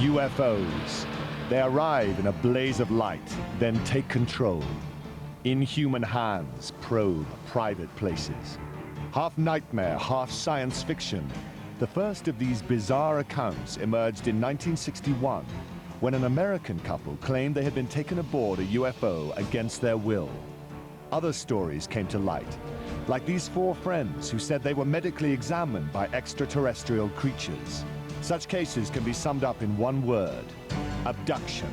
UFOs. They arrive in a blaze of light, then take control. Inhuman hands probe private places. Half nightmare, half science fiction, the first of these bizarre accounts emerged in 1961, when an American couple claimed they had been taken aboard a UFO against their will. Other stories came to light, like these four friends who said they were medically examined by extraterrestrial creatures. Such cases can be summed up in one word: abduction.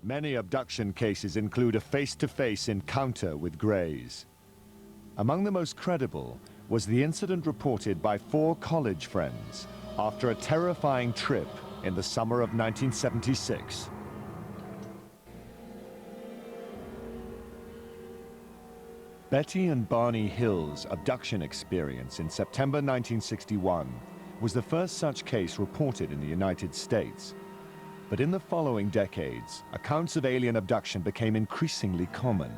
Many abduction cases include a face-to-face encounter with Greys. Among the most credible was the incident reported by four college friends after a terrifying trip in the summer of 1976. Betty and Barney Hill's abduction experience in September 1961 was the first such case reported in the United States. But in the following decades, accounts of alien abduction became increasingly common.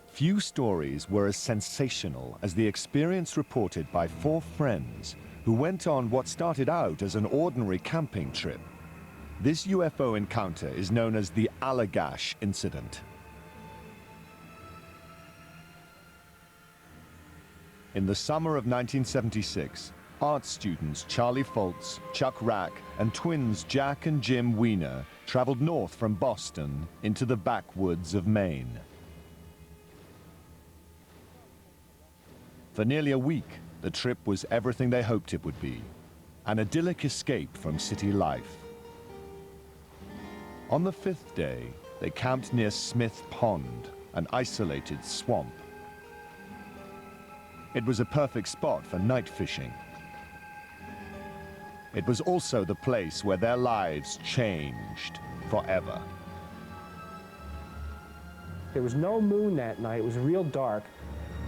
Few stories were as sensational as the experience reported by four friends who went on what started out as an ordinary camping trip. This UFO encounter is known as the Allagash incident. In the summer of 1976, art students Charlie Foltz, Chuck Rack, and twins Jack and Jim Wiener traveled north from Boston into the backwoods of Maine. For nearly a week, the trip was everything they hoped it would be, an idyllic escape from city life. On the fifth day, they camped near Smith Pond, an isolated swamp. It was a perfect spot for night fishing. It was also the place where their lives changed forever. There was no moon that night. It was real dark,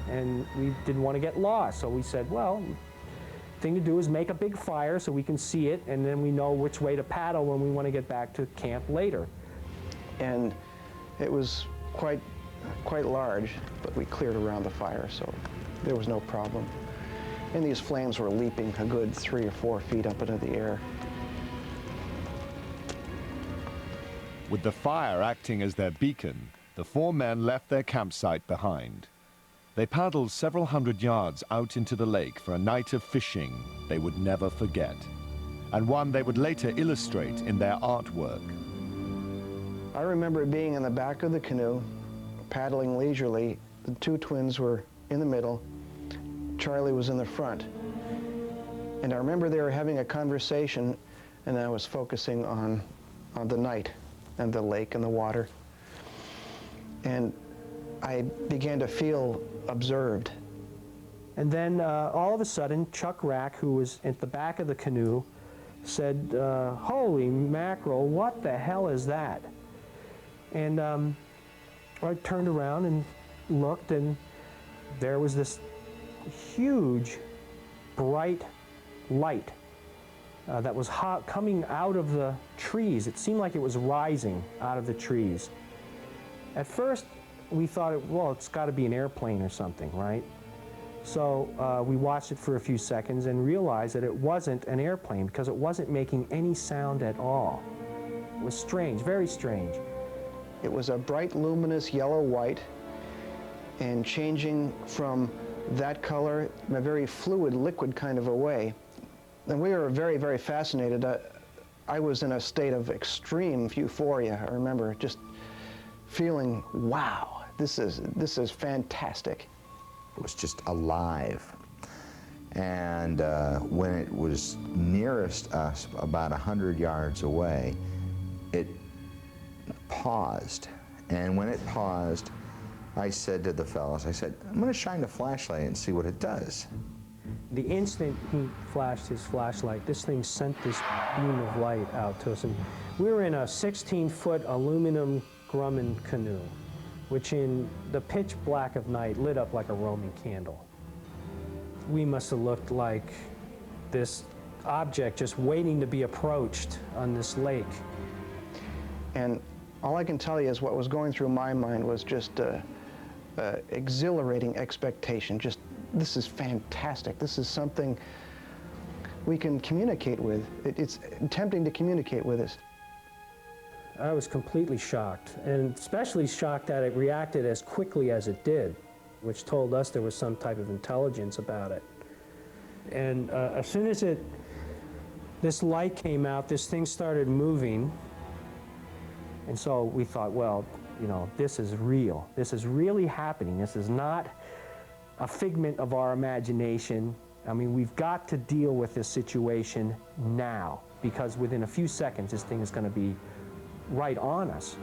and we didn't want to get lost. So we said, well, the thing to do is make a big fire so we can see it, and then we know which way to paddle when we want to get back to camp later. And it was quite large, but we cleared around the fire, so there was no problem. And these flames were leaping a good 3 or 4 feet up into the air. With the fire acting as their beacon, the four men left their campsite behind. They paddled several hundred yards out into the lake for a night of fishing they would never forget, and one they would later illustrate in their artwork. I remember being in the back of the canoe, paddling leisurely. The two twins were in the middle. Charlie was in the front. And I remember they were having a conversation, and I was focusing on the night and the lake and the water. And I began to feel observed. And then all of a sudden, Chuck Rack, who was at the back of the canoe, said, holy mackerel, what the hell is that? And I turned around and looked, and there was this huge, bright light that was coming out of the trees. It seemed like it was rising out of the trees. At first, we thought, well, it's got to be an airplane or something, right? So we watched it for a few seconds and realized that it wasn't an airplane because it wasn't making any sound at all. It was strange, very strange. It was a bright, luminous yellow-white, and changing from that color in a very fluid, liquid kind of a way. And we were very, very fascinated. I was in a state of extreme euphoria. I remember just feeling, wow, this is fantastic. It was just alive. And when it was nearest us, about 100 yards away, it paused. And when it paused, I said to the fellows, I said, I'm going to shine the flashlight and see what it does. The instant he flashed his flashlight, this thing sent this beam of light out to us. And we were in a 16-foot aluminum Grumman canoe, which in the pitch black of night lit up like a Roman candle. We must have looked like this object just waiting to be approached on this lake. And all I can tell you is what was going through my mind was just exhilarating expectation. Just, this is fantastic. This is something we can communicate with. It's tempting to communicate with us. I was completely shocked, and especially shocked that it reacted as quickly as it did, which told us there was some type of intelligence about it. And as soon as this light came out, this thing started moving. And so we thought, well, you know, this is real. This is really happening. This is not a figment of our imagination. I mean, we've got to deal with this situation now, because within a few seconds, this thing is going to be right on us.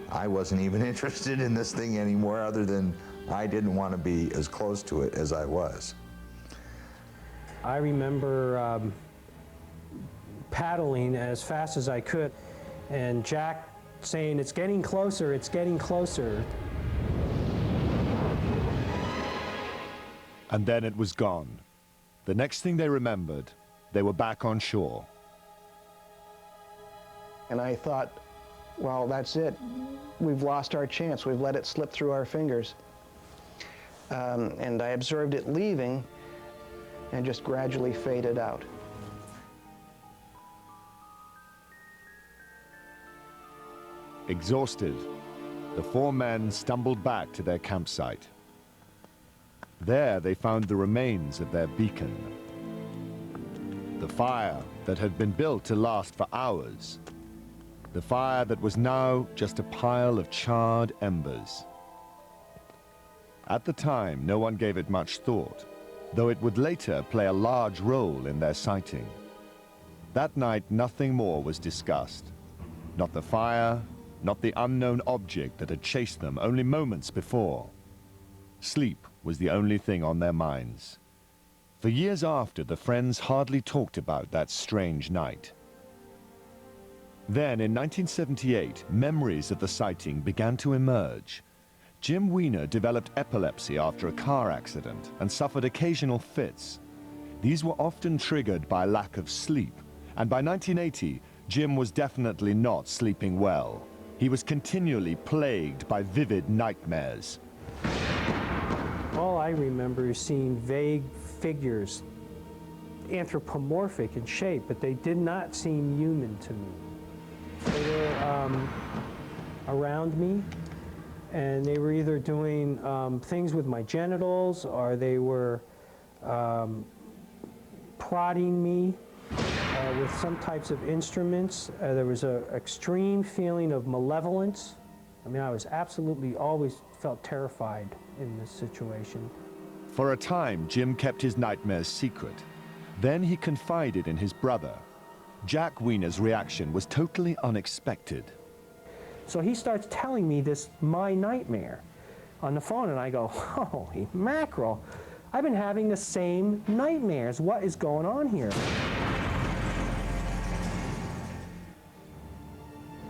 I wasn't even interested in this thing anymore, other than I didn't want to be as close to it as I was. I remember paddling as fast as I could, and Jack saying, "It's getting closer, it's getting closer." And then it was gone. The next thing they remembered, they were back on shore. And I thought, well, that's it. We've lost our chance. We've let it slip through our fingers. And I observed it leaving and just gradually faded out. Exhausted, the four men stumbled back to their campsite. There they found the remains of their beacon. The fire that had been built to last for hours. The fire that was now just a pile of charred embers. At the time, no one gave it much thought, though it would later play a large role in their sighting. That night, nothing more was discussed. Not the fire, not the unknown object that had chased them only moments before. Sleep was the only thing on their minds. For years after, the friends hardly talked about that strange night. Then, in 1978, memories of the sighting began to emerge. Jim Weiner developed epilepsy after a car accident and suffered occasional fits. These were often triggered by lack of sleep, and by 1980, Jim was definitely not sleeping well. He was continually plagued by vivid nightmares. All I remember is seeing vague figures, anthropomorphic in shape, but they did not seem human to me. They were around me, and they were either doing things with my genitals, or they were prodding me with some types of instruments. There was an extreme feeling of malevolence. I mean, I was absolutely always felt terrified in this situation. For a time, Jim kept his nightmares secret. Then he confided in his brother. Jack Weiner's reaction was totally unexpected. So he starts telling me this, my nightmare, on the phone, and I go, holy mackerel, I've been having the same nightmares. What is going on here?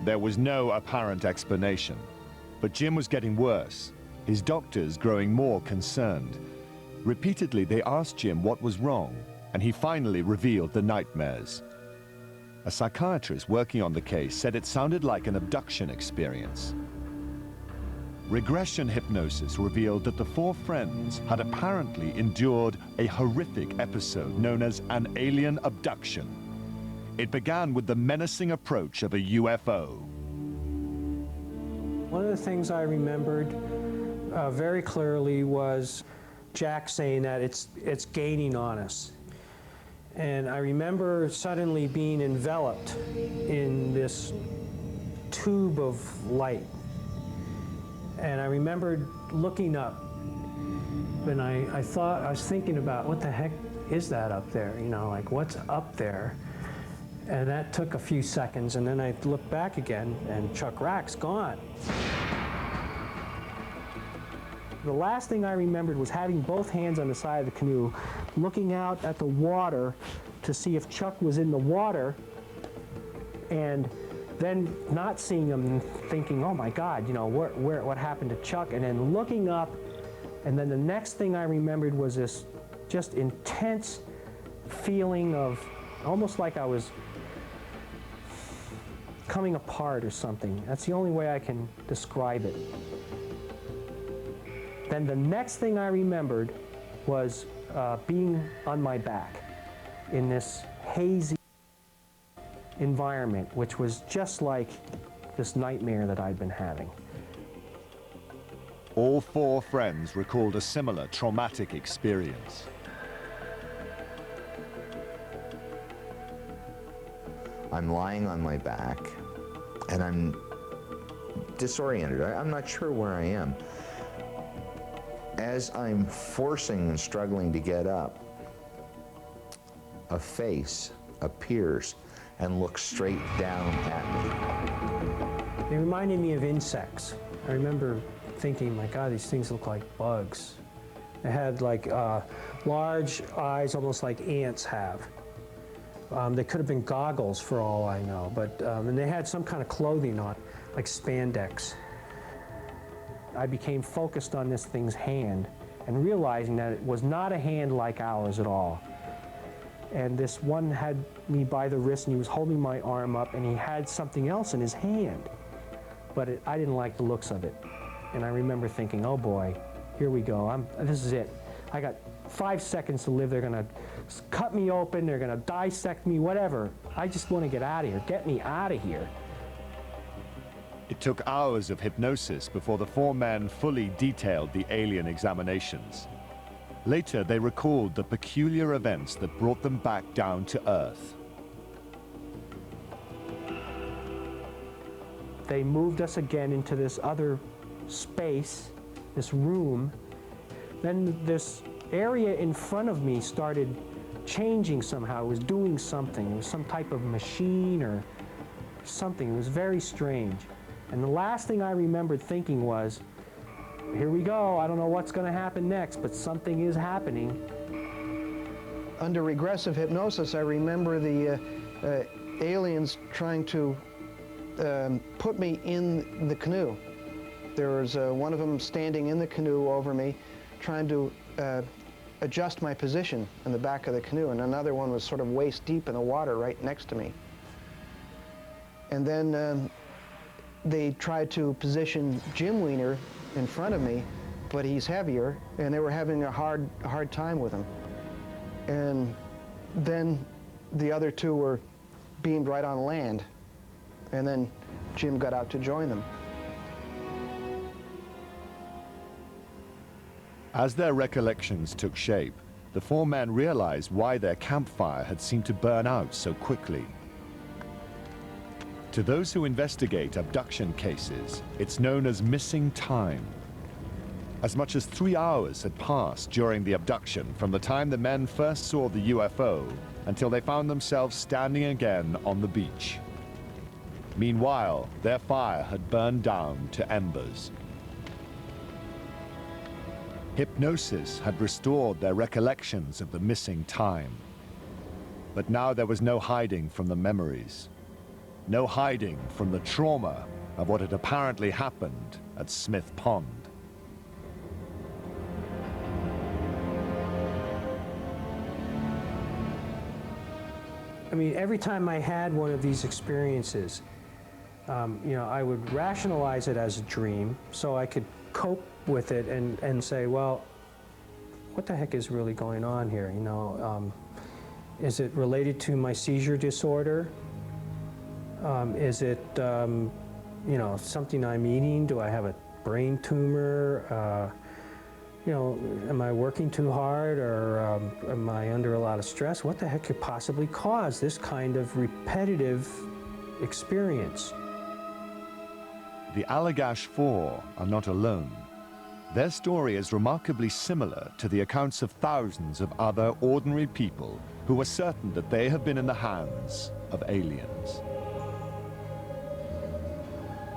There was no apparent explanation, but Jim was getting worse, his doctors growing more concerned. Repeatedly, they asked Jim what was wrong, and he finally revealed the nightmares. A psychiatrist working on the case said it sounded like an abduction experience. Regression hypnosis revealed that the four friends had apparently endured a horrific episode known as an alien abduction. It began with the menacing approach of a UFO. One of the things I remembered very clearly was Jack saying that it's gaining on us. And I remember suddenly being enveloped in this tube of light. And I remembered looking up and I was thinking about what the heck is that up there? You know, like what's up there? And that took a few seconds, and then I looked back again, and Chuck Rack's gone. The last thing I remembered was having both hands on the side of the canoe, looking out at the water to see if Chuck was in the water, and then not seeing him and thinking, oh my God, you know, what happened to Chuck? And then looking up, and then the next thing I remembered was this just intense feeling of almost like I was coming apart or something. That's the only way I can describe it. Then the next thing I remembered was being on my back in this hazy environment, which was just like this nightmare that I'd been having. All four friends recalled a similar traumatic experience. I'm lying on my back, and I'm disoriented. I'm not sure where I am. As I'm forcing and struggling to get up, a face appears and looks straight down at me. They reminded me of insects. I remember thinking, my God, these things look like bugs. They had like large eyes, almost like ants have. They could have been goggles for all I know, but and they had some kind of clothing on, like spandex. I became focused on this thing's hand and realizing that it was not a hand like ours at all. And this one had me by the wrist, and he was holding my arm up, and he had something else in his hand. But I didn't like the looks of it. And I remember thinking, oh boy, here we go. This is it. I got 5 seconds to live. They're going to cut me open. They're going to dissect me, whatever. I just want to get out of here. Get me out of here. It took hours of hypnosis before the four men fully detailed the alien examinations. Later, they recalled the peculiar events that brought them back down to Earth. They moved us again into this other space, this room. Then this area in front of me started changing somehow. It was doing something. It was some type of machine or something. It was very strange. And the last thing I remembered thinking was, here we go. I don't know what's going to happen next, but something is happening. Under regressive hypnosis, I remember the aliens trying to put me in the canoe. There was one of them standing in the canoe over me, trying to adjust my position in the back of the canoe, and another one was sort of waist deep in the water right next to me. And then they tried to position Jim Wiener in front of me, but he's heavier, and they were having a hard time with him. And then the other two were beamed right on land, and then Jim got out to join them. As their recollections took shape, the four men realized why their campfire had seemed to burn out so quickly. To those who investigate abduction cases, it's known as missing time. As much as 3 hours had passed during the abduction from the time the men first saw the UFO until they found themselves standing again on the beach. Meanwhile, their fire had burned down to embers. Hypnosis had restored their recollections of the missing time. But now there was no hiding from the memories. No hiding from the trauma of what had apparently happened at Smith Pond. I mean, every time I had one of these experiences, you know, I would rationalize it as a dream so I could cope with it and say, well, what the heck is really going on here? You know, is it related to my seizure disorder? Is it, you know, something I'm eating? Do I have a brain tumor? You know, am I working too hard, or am I under a lot of stress? What the heck could possibly cause this kind of repetitive experience? The Allagash Four are not alone. Their story is remarkably similar to the accounts of thousands of other ordinary people who are certain that they have been in the hands of aliens.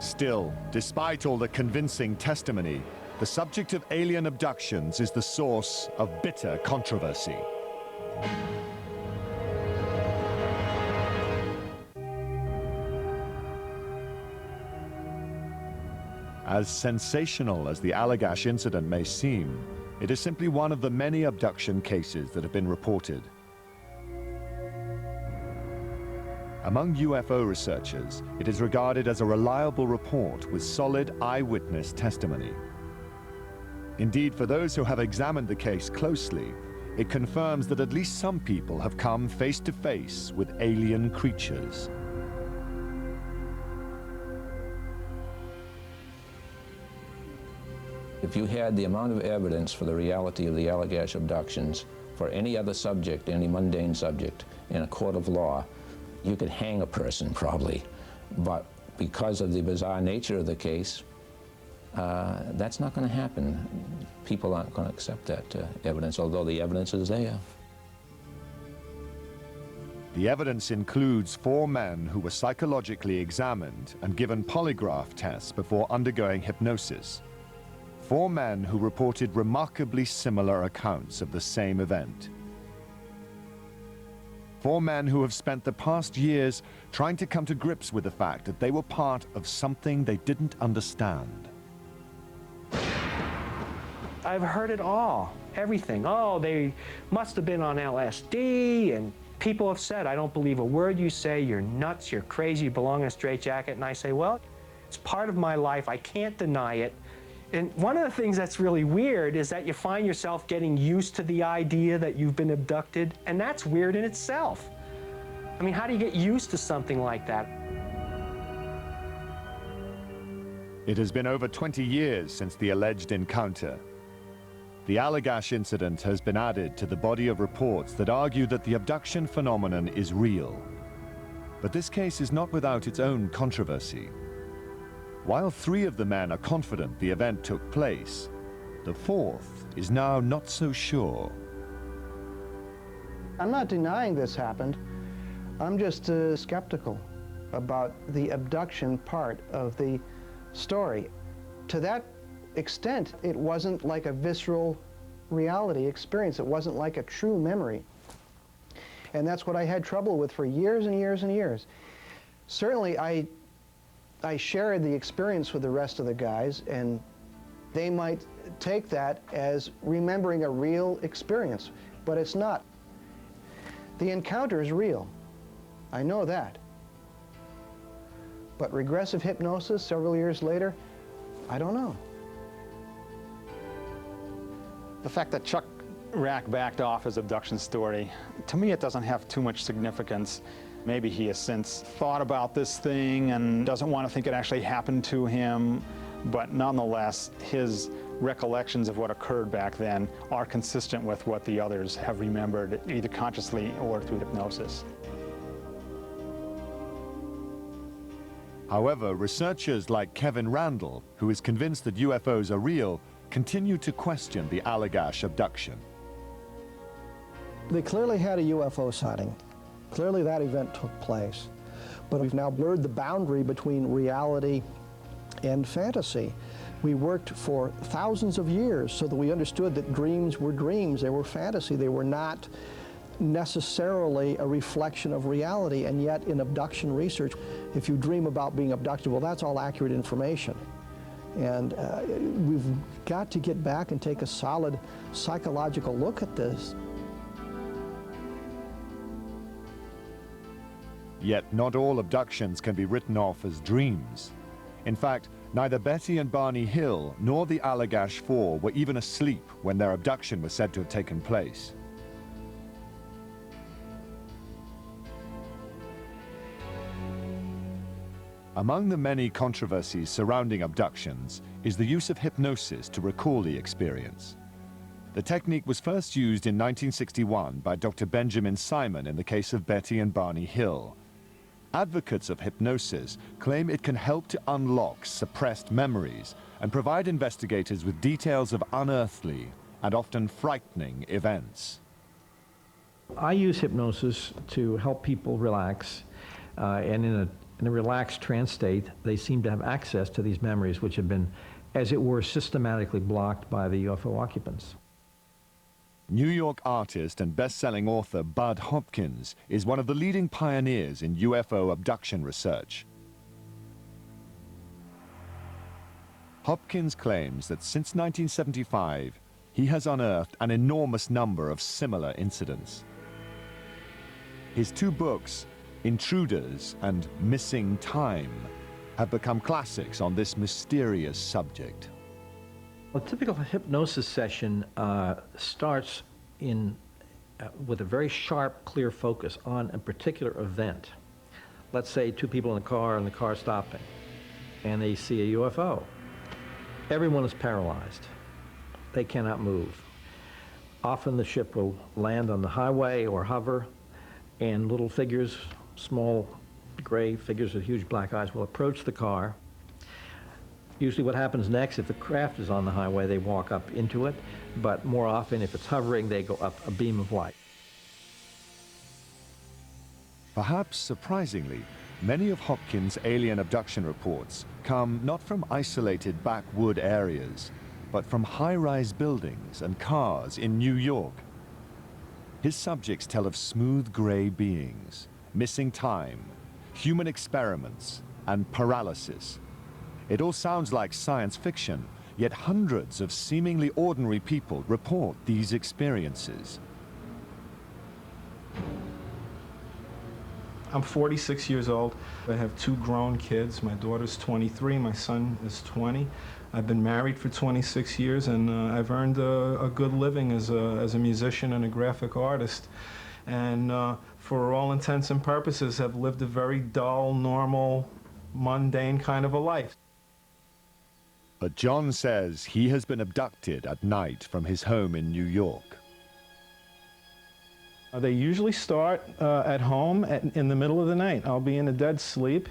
Still, despite all the convincing testimony, the subject of alien abductions is the source of bitter controversy. As sensational as the Allagash incident may seem, it is simply one of the many abduction cases that have been reported. Among UFO researchers, it is regarded as a reliable report with solid eyewitness testimony. Indeed, for those who have examined the case closely, it confirms that at least some people have come face to face with alien creatures. If you had the amount of evidence for the reality of the Allagash abductions for any other subject, any mundane subject, in a court of law, you could hang a person probably. But because of the bizarre nature of the case, that's not going to happen. People aren't going to accept that evidence, although the evidence is there. The evidence includes 4 men who were psychologically examined and given polygraph tests before undergoing hypnosis. 4 men who reported remarkably similar accounts of the same event. 4 men who have spent the past years trying to come to grips with the fact that they were part of something they didn't understand. I've heard it all, everything. Oh, they must have been on LSD, and people have said, I don't believe a word you say, you're nuts, you're crazy, you belong in a straitjacket. And I say, well, it's part of my life, I can't deny it. And one of the things that's really weird is that you find yourself getting used to the idea that you've been abducted, and that's weird in itself. I mean, how do you get used to something like that? It has been over 20 years since the alleged encounter. The Allagash incident has been added to the body of reports that argue that the abduction phenomenon is real. But this case is not without its own controversy. While 3 of the men are confident the event took place, the 4th is now not so sure. I'm not denying this happened. I'm just skeptical about the abduction part of the story. To that extent, it wasn't like a visceral reality experience. It wasn't like a true memory. And that's what I had trouble with for years and years and years. Certainly, I shared the experience with the rest of the guys, and they might take that as remembering a real experience, but it's not. The encounter is real. I know that. But regressive hypnosis several years later, I don't know. The fact that Chuck Rack backed off his abduction story, to me it doesn't have too much significance. Maybe he has since thought about this thing and doesn't want to think it actually happened to him, but nonetheless, his recollections of what occurred back then are consistent with what the others have remembered, either consciously or through hypnosis. However, researchers like Kevin Randall, who is convinced that UFOs are real, continue to question the Allagash abduction. They clearly had a UFO sighting. Clearly that event took place. But we've now blurred the boundary between reality and fantasy. We worked for thousands of years so that we understood that dreams were dreams. They were fantasy. They were not necessarily a reflection of reality. And yet in abduction research, if you dream about being abducted, well, that's all accurate information. And we've got to get back and take a solid psychological look at this. Yet not all abductions can be written off as dreams. In fact, neither Betty and Barney Hill nor the Allagash Four were even asleep when their abduction was said to have taken place. Among the many controversies surrounding abductions is the use of hypnosis to recall the experience. The technique was first used in 1961 by Dr. Benjamin Simon in the case of Betty and Barney Hill. Advocates of hypnosis claim it can help to unlock suppressed memories, and provide investigators with details of unearthly and often frightening events. I use hypnosis to help people relax, and in a relaxed trance state, they seem to have access to these memories, which have been, as it were, systematically blocked by the UFO occupants. New York artist and best-selling author Bud Hopkins is one of the leading pioneers in UFO abduction research. Hopkins claims that since 1975, he has unearthed an enormous number of similar incidents. His two books, Intruders and Missing Time, have become classics on this mysterious subject. A typical hypnosis session starts with a very sharp, clear focus on a particular event. Let's say two people in a car and the car stopping, and they see a UFO. Everyone is paralyzed. They cannot move. Often the ship will land on the highway or hover, and little figures, small gray figures with huge black eyes, will approach the car. Usually what happens next, if the craft is on the highway, they walk up into it, but more often if it's hovering, they go up a beam of light. Perhaps surprisingly, many of Hopkins' alien abduction reports come not from isolated backwood areas, but from high-rise buildings and cars in New York. His subjects tell of smooth gray beings, missing time, human experiments, and paralysis. It all sounds like science fiction, yet hundreds of seemingly ordinary people report these experiences. I'm 46 years old. I have two grown kids. My daughter's 23, my son is 20. I've been married for 26 years, and I've earned a good living as a musician and a graphic artist. And for all intents and purposes, have lived a very dull, normal, mundane kind of a life. But John says he has been abducted at night from his home in New York. They usually start at home in the middle of the night. I'll be in a dead sleep,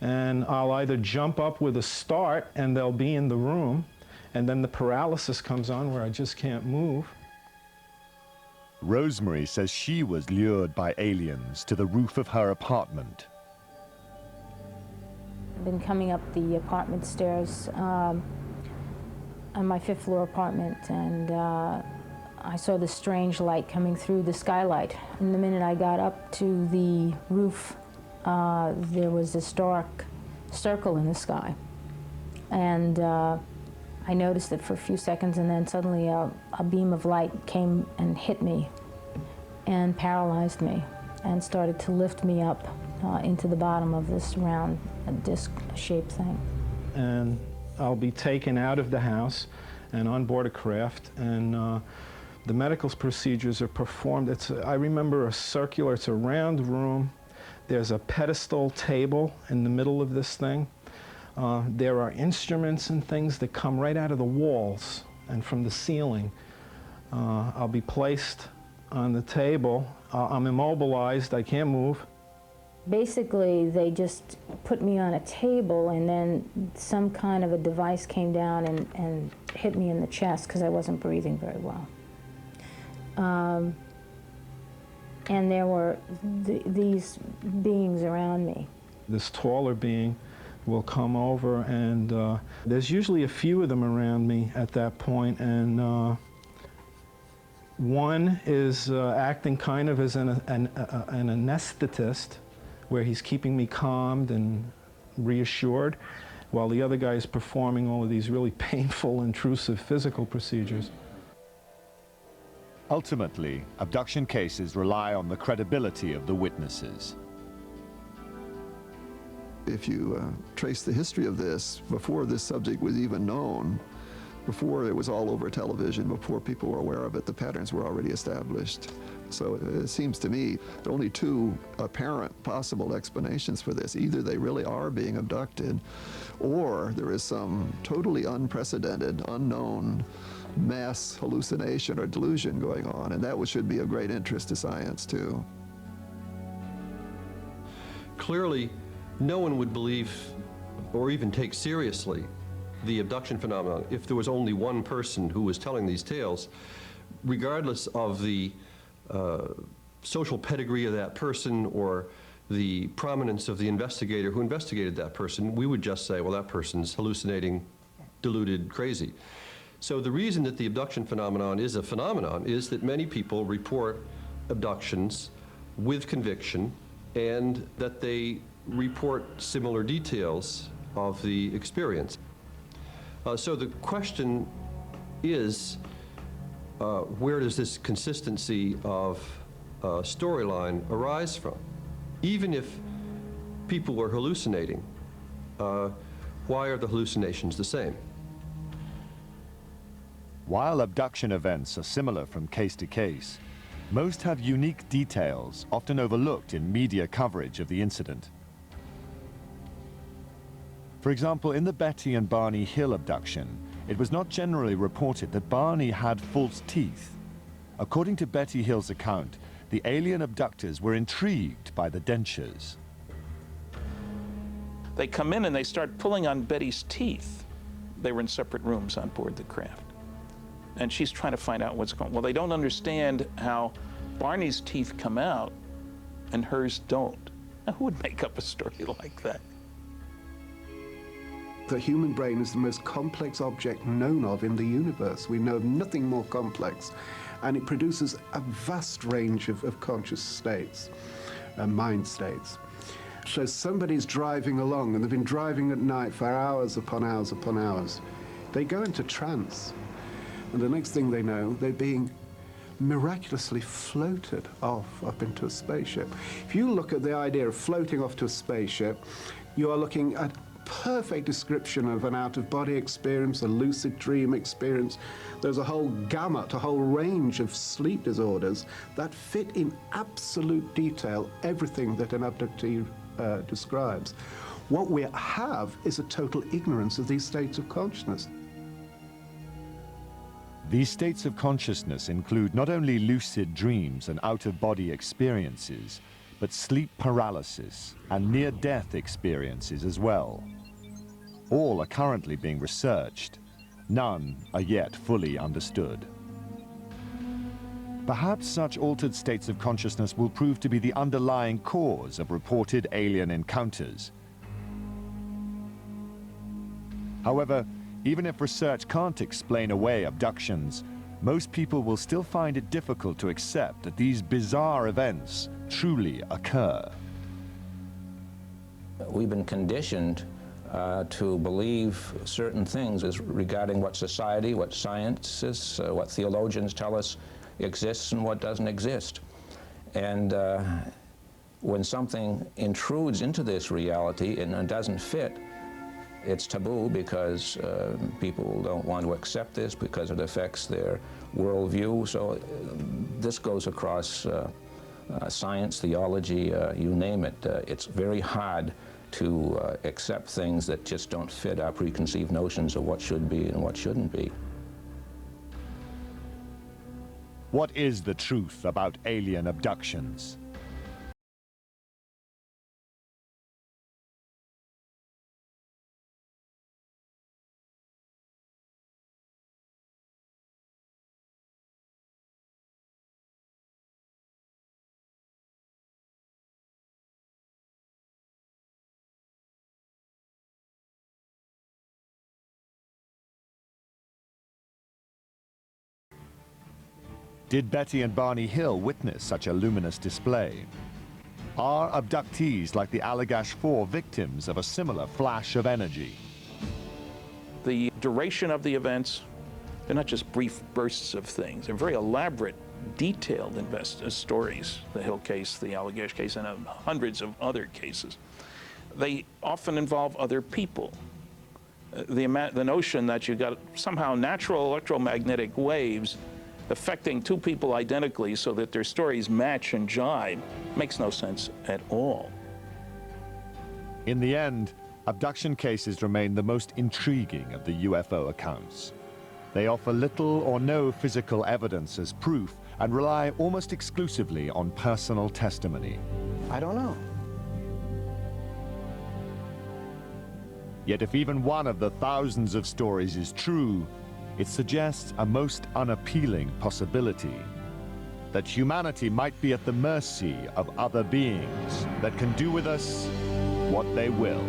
and I'll either jump up with a start, and they'll be in the room, and then the paralysis comes on where I just can't move. Rosemary says she was lured by aliens to the roof of her apartment. I've been coming up the apartment stairs on my fifth-floor apartment, and I saw this strange light coming through the skylight. And the minute I got up to the roof, there was this dark circle in the sky. And I noticed it for a few seconds, and then suddenly a beam of light came and hit me and paralyzed me and started to lift me up into the bottom of this round disc-shaped thing. And I'll be taken out of the house and on board a craft, and the medical procedures are performed. I remember it's a round room. There's a pedestal table in the middle of this thing. There are instruments and things that come right out of the walls and from the ceiling. I'll be placed on the table. I'm immobilized, I can't move. Basically, they just put me on a table, and then some kind of a device came down and hit me in the chest because I wasn't breathing very well. And there were these beings around me. This taller being will come over, and there's usually a few of them around me at that point, and one is acting kind of as an anesthetist, where he's keeping me calmed and reassured, while the other guy is performing all of these really painful, intrusive physical procedures. Ultimately, abduction cases rely on the credibility of the witnesses. If you trace the history of this, before this subject was even known, before it was all over television, before people were aware of it, the patterns were already established. So it seems to me there are only two apparent possible explanations for this. Either they really are being abducted, or there is some totally unprecedented, unknown mass hallucination or delusion going on, and that should be of great interest to science too. Clearly, no one would believe or even take seriously the abduction phenomenon if there was only one person who was telling these tales, regardless of the social pedigree of that person or the prominence of the investigator who investigated that person. We would just say, well, that person's hallucinating, deluded, crazy. So the reason that the abduction phenomenon is a phenomenon is that many people report abductions with conviction, and that they report similar details of the experience. So the question is, where does this consistency of storyline arise from? Even if people were hallucinating, why are the hallucinations the same? While abduction events are similar from case to case, most have unique details often overlooked in media coverage of the incident. For example, in the Betty and Barney Hill abduction, it was not generally reported that Barney had false teeth. According to Betty Hill's account, the alien abductors were intrigued by the dentures. They come in and they start pulling on Betty's teeth. They were in separate rooms on board the craft. And she's trying to find out what's going on. Well, they don't understand how Barney's teeth come out and hers don't. Now, who would make up a story like that? The human brain is the most complex object known of in the universe. We know of nothing more complex. And it produces a vast range of conscious states, mind states. So somebody's driving along, and they've been driving at night for hours upon hours upon hours. They go into trance, and the next thing they know, they're being miraculously floated off up into a spaceship. If you look at the idea of floating off to a spaceship, you are looking at perfect description of an out-of-body experience, a lucid dream experience. There's a whole gamut, a whole range of sleep disorders that fit in absolute detail everything that an abductee describes. What we have is a total ignorance of these states of consciousness. These states of consciousness include not only lucid dreams and out-of-body experiences, but sleep paralysis and near-death experiences as well. All are currently being researched. None are yet fully understood. Perhaps such altered states of consciousness will prove to be the underlying cause of reported alien encounters. However, even if research can't explain away abductions, most people will still find it difficult to accept that these bizarre events truly occur. We've been conditioned to believe certain things as regarding what society, what scientists, what theologians tell us exists and what doesn't exist. And when something intrudes into this reality and it doesn't fit, it's taboo because people don't want to accept this because it affects their worldview. So this goes across science, theology, you name it. It's very hard to accept things that just don't fit our preconceived notions of what should be and what shouldn't be. What is the truth about alien abductions? Did Betty and Barney Hill witness such a luminous display? Are abductees like the Allagash Four victims of a similar flash of energy? The duration of the events, they're not just brief bursts of things. They're very elaborate, detailed stories. The Hill case, the Allagash case, and hundreds of other cases. They often involve other people. The notion that you got somehow natural electromagnetic waves affecting two people identically so that their stories match and jibe makes no sense at all. In the end, abduction cases remain the most intriguing of the UFO accounts. They offer little or no physical evidence as proof and rely almost exclusively on personal testimony. I don't know. Yet if even one of the thousands of stories is true, it suggests a most unappealing possibility. That humanity might be at the mercy of other beings that can do with us what they will.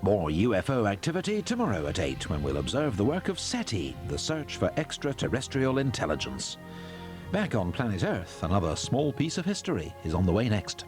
More UFO activity tomorrow at 8 when we'll observe the work of SETI, the search for extraterrestrial intelligence. Back on planet Earth, another small piece of history is on the way next.